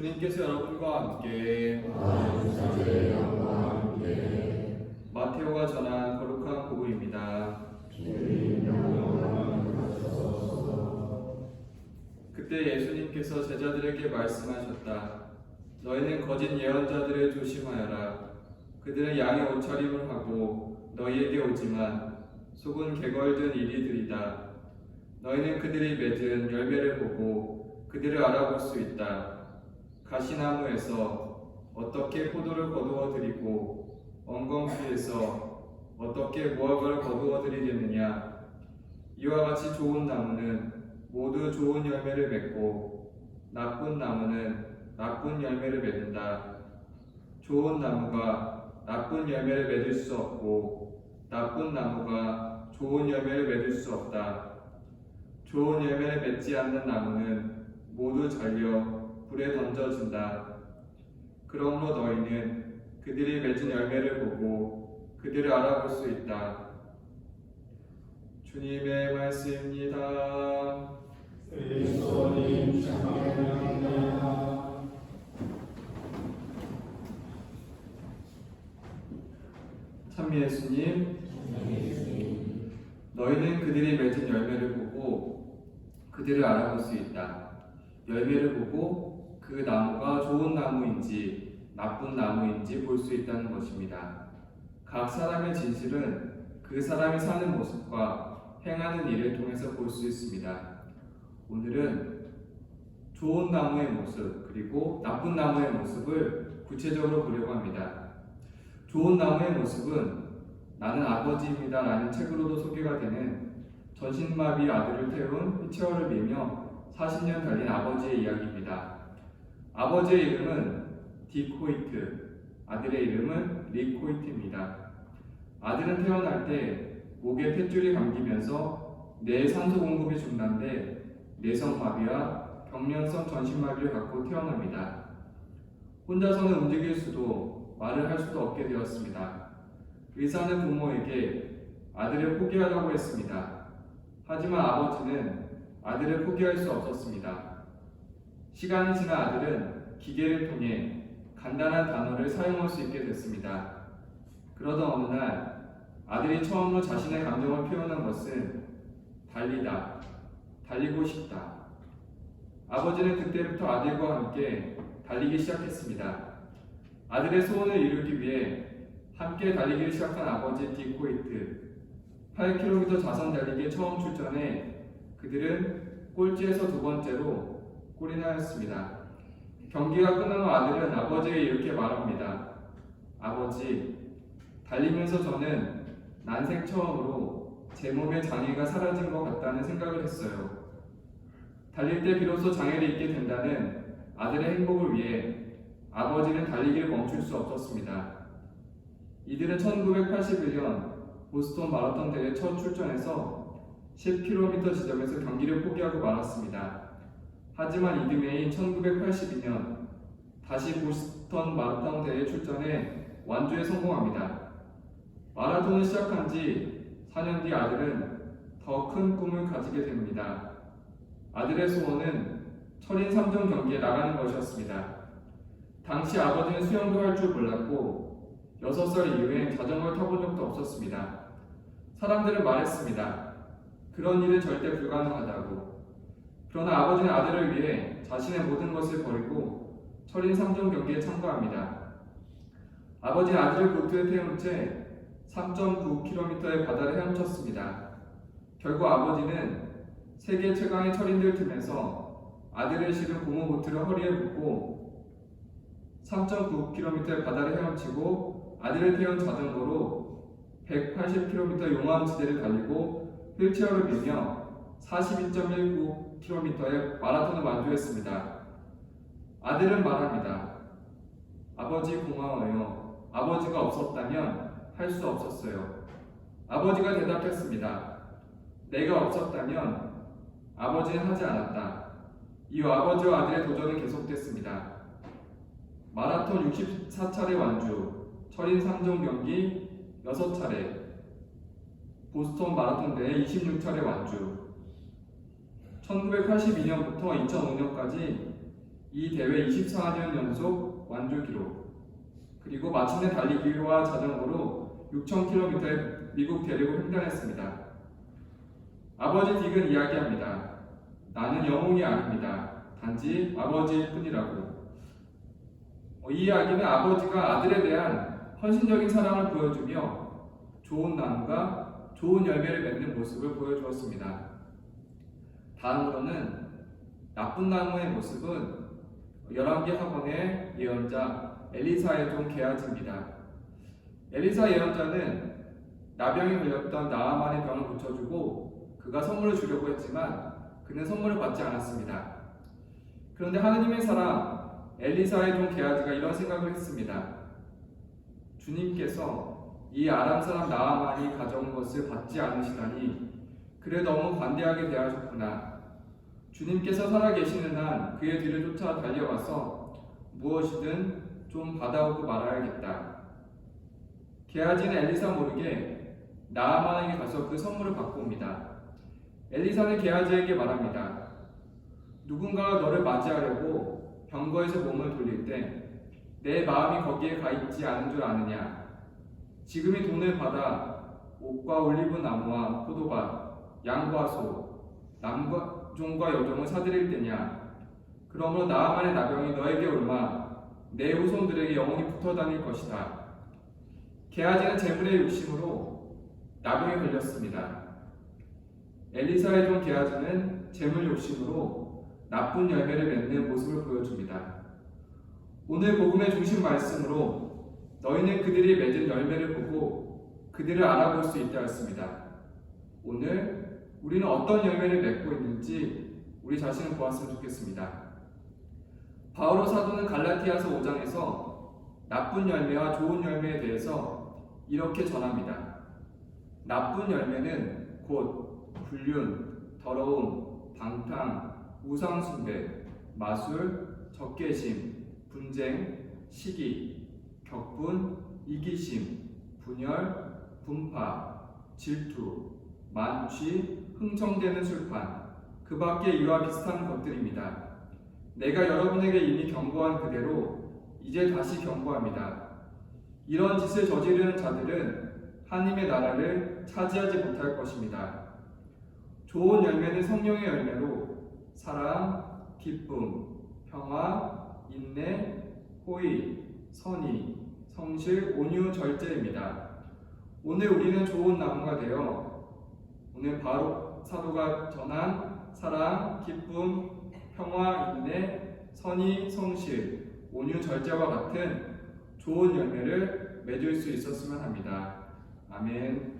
주님께서 여러분과 함께 마테오가 전한 거룩한 복음입니다. 그때 예수님께서 제자들에게 말씀하셨다. 너희는 거짓 예언자들을 조심하여라. 그들은 양의 옷차림을 하고 너희에게 오지만 속은 개걸든 이리들이다. 너희는 그들이 맺은 열매를 보고 그들을 알아볼 수 있다. 가시나무에서 어떻게 포도를 거두어 드리고 엉겅퀴에서 어떻게 무화과를 거두어 드리겠느냐. 이와 같이 좋은 나무는 모두 좋은 열매를 맺고 나쁜 나무는 나쁜 열매를 맺는다. 좋은 나무가 나쁜 열매를 맺을 수 없고 나쁜 나무가 좋은 열매를 맺을 수 없다. 좋은 열매를 맺지 않는 나무는 모두 잘려 불에 던져진다. 그러므로 너희는 그들이 맺은 열매를 보고 그들을 알아볼 수 있다. 주님의 말씀입니다. 그리스도님 찬양합니다. 참 예수님, 너희는 그들이 맺은 열매를 보고 그들을 알아볼 수 있다. 열매를 보고 그 나무가 좋은 나무인지 나쁜 나무인지 볼 수 있다는 것입니다. 각 사람의 진실은 그 사람이 사는 모습과 행하는 일을 통해서 볼 수 있습니다. 오늘은 좋은 나무의 모습 그리고 나쁜 나무의 모습을 구체적으로 보려고 합니다. 좋은 나무의 모습은 나는 아버지입니다 라는 책으로도 소개가 되는 전신마비 아들을 태운 휠체어를 밀며 40년 달린 아버지의 이야기입니다. 아버지의 이름은 디코이트, 아들의 이름은 리코이트입니다. 아들은 태어날 때 목에 탯줄이 감기면서 뇌 산소 공급이 중단돼 뇌성마비와 경련성 전신마비를 갖고 태어납니다. 혼자서는 움직일 수도 말을 할 수도 없게 되었습니다. 의사는 부모에게 아들을 포기하라고 했습니다. 하지만 아버지는 아들을 포기할 수 없었습니다. 시간이 지나 아들은 기계를 통해 간단한 단어를 사용할 수 있게 됐습니다. 그러던 어느 날 아들이 처음으로 자신의 감정을 표현한 것은 달리다, 달리고 싶다. 아버지는 그때부터 아들과 함께 달리기 시작했습니다. 아들의 소원을 이루기 위해 함께 달리기를 시작한 아버지 디코이트. 8km 자선 달리기에 처음 출전해 그들은 꼴찌에서 두 번째로 꼴이 나였습니다. 경기가 끝난 후 아들은 아버지에게 이렇게 말합니다. 아버지, 달리면서 저는 난생 처음으로 제 몸에 장애가 사라진 것 같다는 생각을 했어요. 달릴 때 비로소 장애를 잊게 된다는 아들의 행복을 위해 아버지는 달리기를 멈출 수 없었습니다. 이들은 1981년 보스턴 마라톤 대회 첫 출전에서 10km 지점에서 경기를 포기하고 말았습니다. 하지만 이듬해인 1982년 다시 보스턴 마라톤 대회에 출전해 완주에 성공합니다. 마라톤을 시작한 지 4년 뒤 아들은 더 큰 꿈을 가지게 됩니다. 아들의 소원은 철인 3종 경기에 나가는 것이었습니다. 당시 아버지는 수영도 할 줄 몰랐고 6살 이후엔 자전거를 타본 적도 없었습니다. 사람들은 말했습니다. 그런 일은 절대 불가능하다고. 그러나 아버지는 아들을 위해 자신의 모든 것을 버리고 철인 3종 경기에 참가합니다. 아버지는 아들을 보트에 태운 채 3.9km의 바다를 헤엄쳤습니다. 결국 아버지는 세계 최강의 철인들 틈에서 아들을 실은 고무 보트를 허리에 묶고 3.9km의 바다를 헤엄치고 아들을 태운 자전거로 180km 용암지대를 달리고 휠체어를 밀며 42.19km의 마라톤을 완주했습니다. 아들은 말합니다. 아버지 고마워요. 아버지가 없었다면 할 수 없었어요. 아버지가 대답했습니다. 내가 없었다면 아버지는 하지 않았다. 이후 아버지와 아들의 도전은 계속됐습니다. 마라톤 64차례 완주, 철인 3종 경기 6차례, 보스턴 마라톤 대회 26차례 완주. 1982년부터 2005년까지 이 대회 24년 연속 완주 기록, 그리고 마침내 달리기와 자전거로 6,000km의 미국 대륙을 횡단했습니다. 아버지 딕은 이야기합니다. 나는 영웅이 아닙니다. 단지 아버지일 뿐이라고. 이 이야기는 아버지가 아들에 대한 헌신적인 사랑을 보여주며 좋은 나무가 좋은 열매를 맺는 모습을 보여주었습니다. 다음으로는 나쁜 나무의 모습은 열왕기 학원의 예언자 엘리사의 종 게하지입니다. 엘리사 예언자는 나병이 걸렸던 나아만의 병을 고쳐주고 그가 선물을 주려고 했지만 그는 선물을 받지 않았습니다. 그런데 하느님의 사람 엘리사의 종 게하지가 이런 생각을 했습니다. 주님께서 이 아람 사람 나아만이 가져온 것을 받지 않으시다니 그래 너무 관대하게 대하셨구나. 주님께서 살아계시는 한 그의 뒤를 쫓아 달려가서 무엇이든 좀 받아오고 말아야겠다. 게하지는 엘리사 모르게 나아만에게 가서 그 선물을 받고 옵니다. 엘리사는 게하지에게 말합니다. 누군가가 너를 맞이하려고 병거에서 몸을 돌릴 때 내 마음이 거기에 가 있지 않은 줄 아느냐. 지금이 돈을 받아 옥과 올리브 나무와 포도밭, 양과 소, 남종과 여종을 사들일 때냐. 그러므로 나아만의 나병이 너에게 올마 내 후손들에게 영원히 붙어 다닐 것이다. 게하지는 재물의 욕심으로 나병에 걸렸습니다. 엘리사의 종 게하지는 재물 욕심으로 나쁜 열매를 맺는 모습을 보여줍니다. 오늘 복음의 중심 말씀으로 너희는 그들이 맺은 열매를 보고 그들을 알아볼 수 있다 했습니다. 오늘 우리는 어떤 열매를 맺고 있는지 우리 자신을 보았으면 좋겠습니다. 바오로 사도는 갈라티아서 5장에서 나쁜 열매와 좋은 열매에 대해서 이렇게 전합니다. 나쁜 열매는 곧 불륜, 더러움, 방탕, 우상숭배, 마술, 적개심, 분쟁, 시기, 격분, 이기심, 분열, 분파, 질투, 만취, 흥청대는 술판, 그 밖에 이와 비슷한 것들입니다. 내가 여러분에게 이미 경고한 그대로 이제 다시 경고합니다. 이런 짓을 저지르는 자들은 하나님의 나라를 차지하지 못할 것입니다. 좋은 열매는 성령의 열매로 사랑, 기쁨, 평화, 인내, 호의, 선의, 성실, 온유, 절제입니다. 오늘 우리는 좋은 나무가 되어 오늘 바로 사도가 전한 사랑, 기쁨, 평화, 인내, 선의, 성실, 온유, 절제와 같은 좋은 열매를 맺을 수 있었으면 합니다. 아멘.